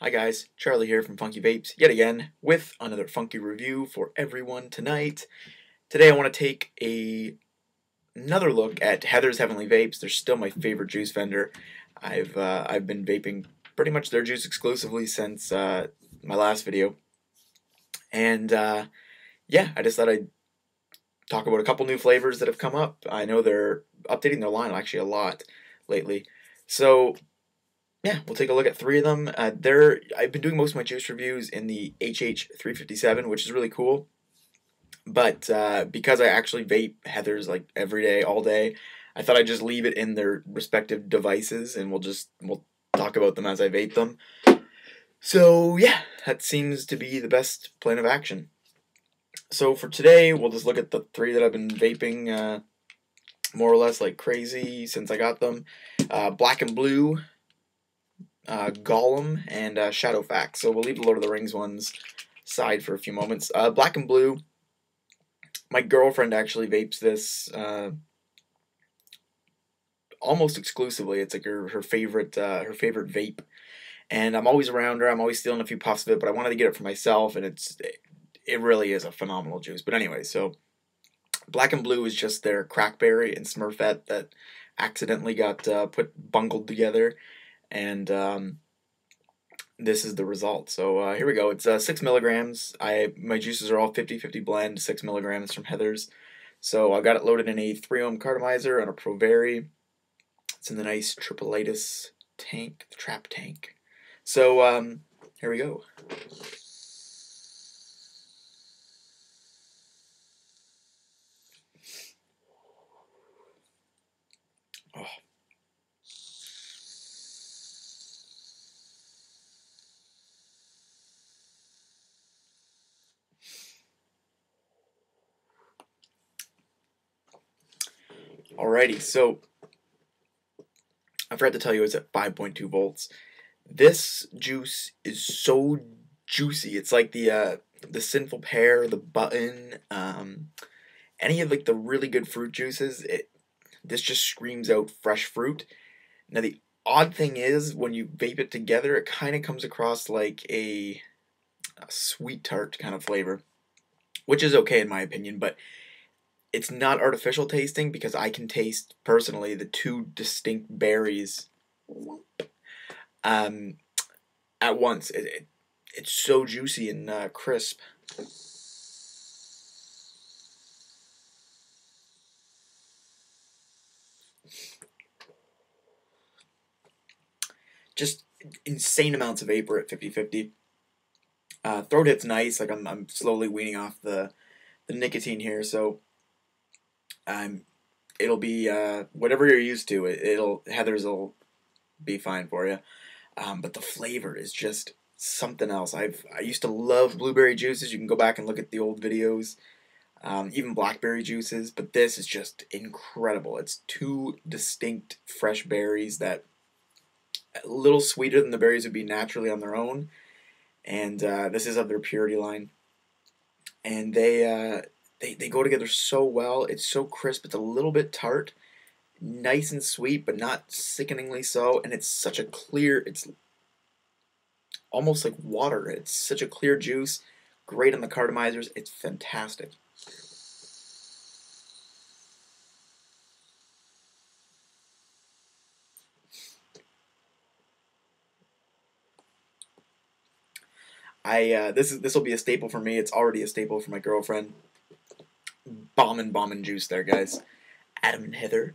Hi guys, Charlie here from FunkyVapes, yet again, with another funky review for everyone tonight. Today I want to take another look at Heather's Heavenly Vapes. They're still my favorite juice vendor. I've been vaping pretty much their juice exclusively since my last video. And yeah, I just thought I'd talk about a couple new flavors that have come up. I know they're updating their line actually a lot lately. So yeah, we'll take a look at three of them. I've been doing most of my juice reviews in the HH357, which is really cool. But because I actually vape Heather's like every day, all day, I thought I'd just leave it in their respective devices, and we'll talk about them as I vape them. So yeah, that seems to be the best plan of action. So for today, we'll just look at the three that I've been vaping more or less like crazy since I got them. Black and Blue, Golem, and Shadowfax. So we'll leave the Lord of the Rings ones aside for a few moments. Black and Blue, my girlfriend actually vapes this almost exclusively. It's like her favorite vape, and I'm always around her. I'm always stealing a few puffs of it, but I wanted to get it for myself, and it really is a phenomenal juice. But anyway, so Black and Blue is just their crackberry and Smurfette that accidentally got bungled together, and this is the result. So here we go. It's 6 milligrams. My juices are all 50-50 blend, 6 milligrams from Heather's. So I got it loaded in a 3-ohm cartomizer on a Provari. It's in the nice Tripolitis tank, the trap tank. So here we go. Oh. Alrighty, so I forgot to tell you it's at 5.2 volts. This juice is so juicy. It's like the Sinful Pear, the Button, any of like the really good fruit juices. This just screams out fresh fruit. Now the odd thing is when you vape it together, it kind of comes across like a sweet tart kind of flavor, which is okay in my opinion, but it's not artificial tasting because I can taste personally the two distinct berries at once. It's so juicy and crisp. Just insane amounts of vapor at 50-50. Throat hit's nice. Like I'm slowly weaning off the nicotine here, so it'll be whatever you're used to. Heather's will be fine for you. But the flavor is just something else. I used to love blueberry juices. You can go back and look at the old videos. Even blackberry juices, but this is just incredible. It's two distinct fresh berries that a little sweeter than the berries would be naturally on their own, and this is of their purity line, and they go together so well. It's so crisp. It's a little bit tart, nice and sweet, but not sickeningly so, and it's such a clear. It's almost like water. It's such a clear juice. Great on the cartomizers. It's fantastic. This will be a staple for me. It's already a staple for my girlfriend. Bomb juice there, guys. Adam and Heather.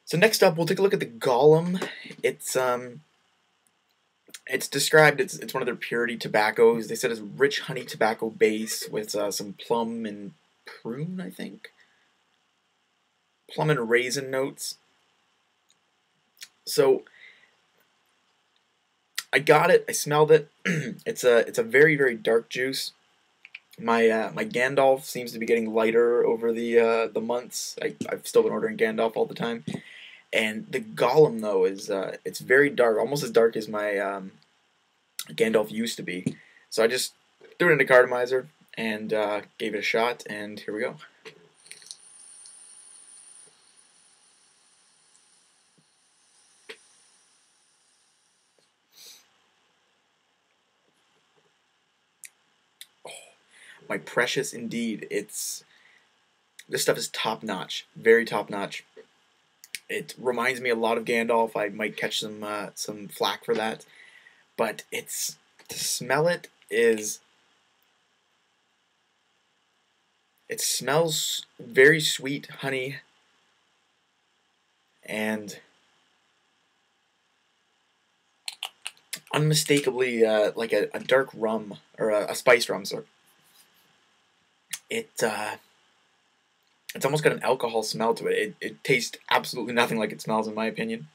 So next up, we'll take a look at the Golem. It's described. It's one of their purity tobaccos. They said it's rich honey tobacco base with some plum and prune, I think. Plum and raisin notes. So I got it. I smelled it. It's a very dark juice. My Gandalf seems to be getting lighter over the months. I've still been ordering Gandalf all the time, and the Golem though is it's very dark, almost as dark as my Gandalf used to be. So I just threw it in a cartomizer and gave it a shot, and here we go. my precious indeed. This stuff is top notch, very top notch. It reminds me a lot of Gandalf. I might catch some flack for that, but to smell it is. It smells very sweet, honey, and unmistakably like a dark rum, or a spiced rum, sorry. It's almost got an alcohol smell to it. It tastes absolutely nothing like it smells, in my opinion.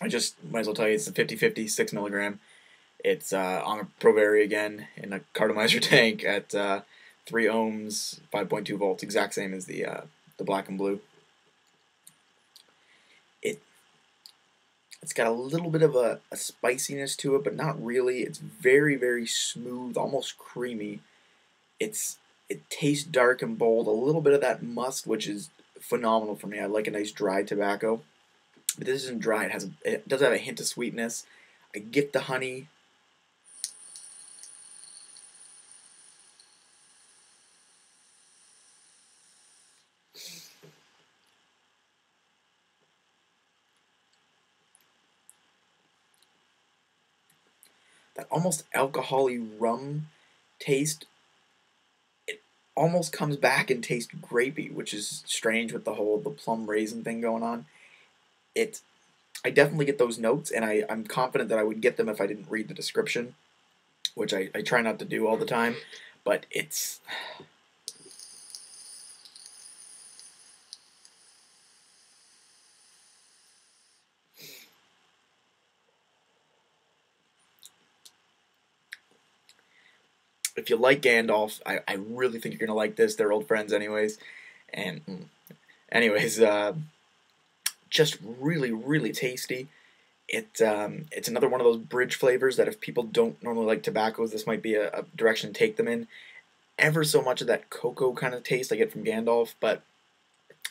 I just might as well tell you it's a 50-50, 6 milligram. It's on a Provari again in a cartomizer tank at 3 ohms, 5.2 volts, exact same as the black and blue. It's got a little bit of a spiciness to it, but not really. It's very, very smooth, almost creamy. It tastes dark and bold, a little bit of that musk, which is phenomenal for me. I like a nice dry tobacco. But this isn't dry. It does have a hint of sweetness. I get the honey. That almost alcohol-y rum taste. It almost comes back and tastes grapey, which is strange with the plum raisin thing going on. I definitely get those notes, and I'm confident that I would get them if I didn't read the description, which I try not to do all the time, but it's... If you like Gandalf, I really think you're going to like this. They're old friends anyways. And anyways, just really, really tasty. It's another one of those bridge flavors that if people don't normally like tobaccos, this might be a direction to take them in. Ever so much of that cocoa kind of taste I get from Gandalf, but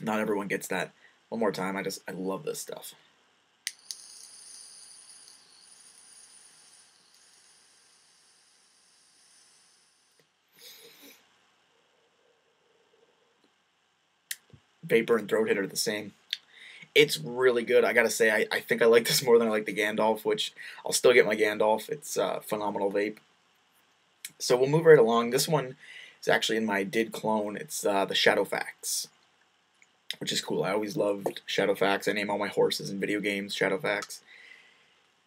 not everyone gets that. One more time, I love this stuff. Vapor and throat hitter are the same. It's really good. I gotta say, I think I like this more than I like the Gandalf, which I'll still get my Gandalf. It's a phenomenal vape. So we'll move right along. This one is actually in my did clone. It's the Shadowfax, which is cool. I always loved Shadowfax. I name all my horses in video games Shadowfax.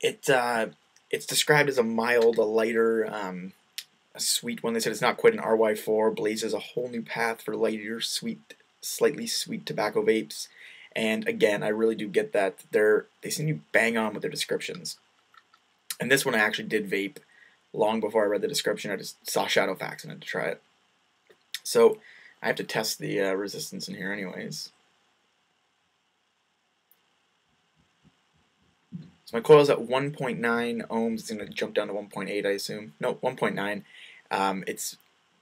It's described as a mild, a lighter, a sweet one. They said it's not quite an RY4. Blazes a whole new path for lighter, sweet, slightly sweet tobacco vapes. And again, I really do get that. They seem to bang on with their descriptions. And this one I actually did vape long before I read the description. I just saw Shadowfax and had to try it. So I have to test the resistance in here anyways. So my coil is at 1.9 ohms. It's going to jump down to 1.8, I assume. No, 1.9. It's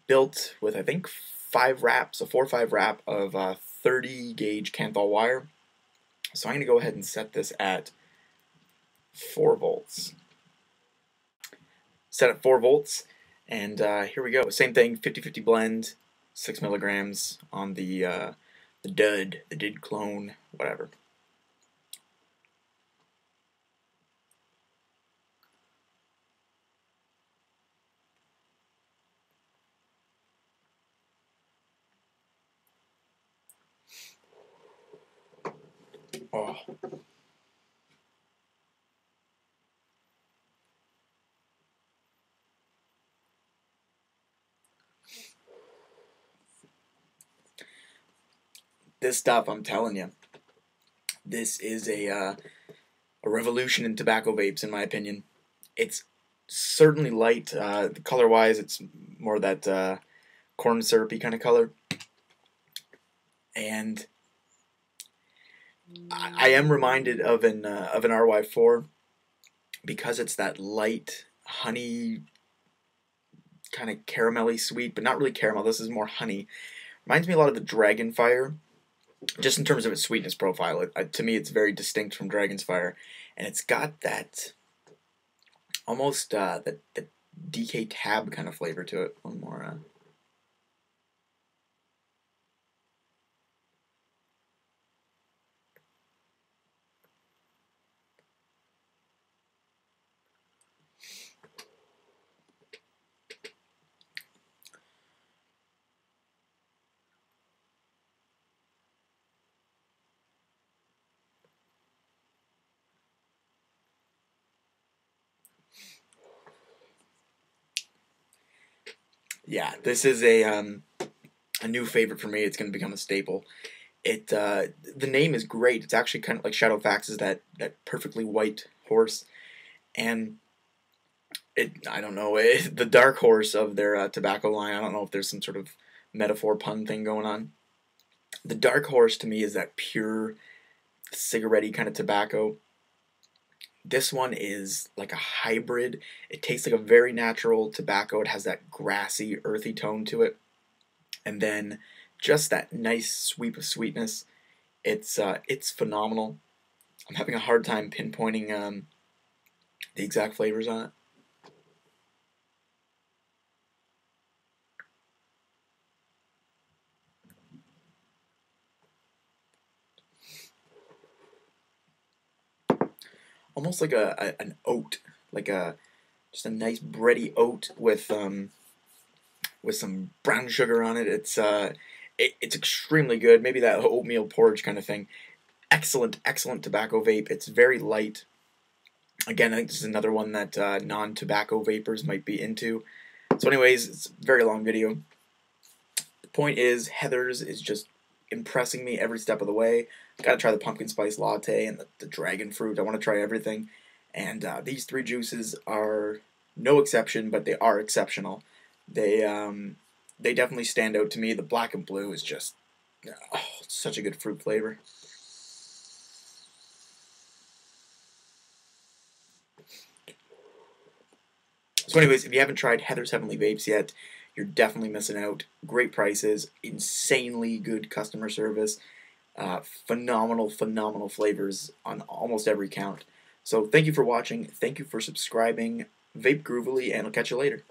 built with, I think, 5 wraps, a 4 or 5 wrap of 30 gauge Kanthal wire. So I'm going to go ahead and set this at 4 volts. Set at 4 volts, and here we go. Same thing, 50-50 blend, 6 milligrams on the did clone, whatever. Oh. This stuff, I'm telling you, this is a revolution in tobacco vapes, in my opinion. It's certainly light. Color-wise, it's more that corn syrupy kind of color. And I am reminded of an RY4 because it's that light honey, kind of caramelly sweet, but not really caramel. This is more honey. Reminds me a lot of the Dragonfire just in terms of its sweetness profile, to me it's very distinct from Dragon's Fire, and it's got that almost the DK Tab kind of flavor to it. One more. Yeah, this is a new favorite for me. It's going to become a staple. The name is great. It's actually kind of like Shadowfax's that perfectly white horse, and I don't know, the dark horse of their tobacco line. I don't know if there's some sort of metaphor pun thing going on. The dark horse to me is that pure cigarette-y kind of tobacco. This one is like a hybrid. It tastes like a very natural tobacco. It has that grassy, earthy tone to it, and then just that nice sweep of sweetness. It's phenomenal. I'm having a hard time pinpointing the exact flavors on it. Almost like an oat, like just a nice bready oat with some brown sugar on it. It's extremely good. Maybe that oatmeal porridge kind of thing. Excellent tobacco vape. It's very light. Again, I think this is another one that non-tobacco vapors might be into. So anyways, it's a very long video. The point is, Heather's is just impressing me every step of the way. Gotta try the pumpkin spice latte and the dragon fruit. I want to try everything. And these three juices are no exception, but they are exceptional. They definitely stand out to me. The black and blue is just such a good fruit flavor. So anyways, if you haven't tried Heather's Heavenly Vapes yet, you're definitely missing out. Great prices, insanely good customer service, phenomenal flavors on almost every count. So thank you for watching. Thank you for subscribing. Vape groovily, and I'll catch you later.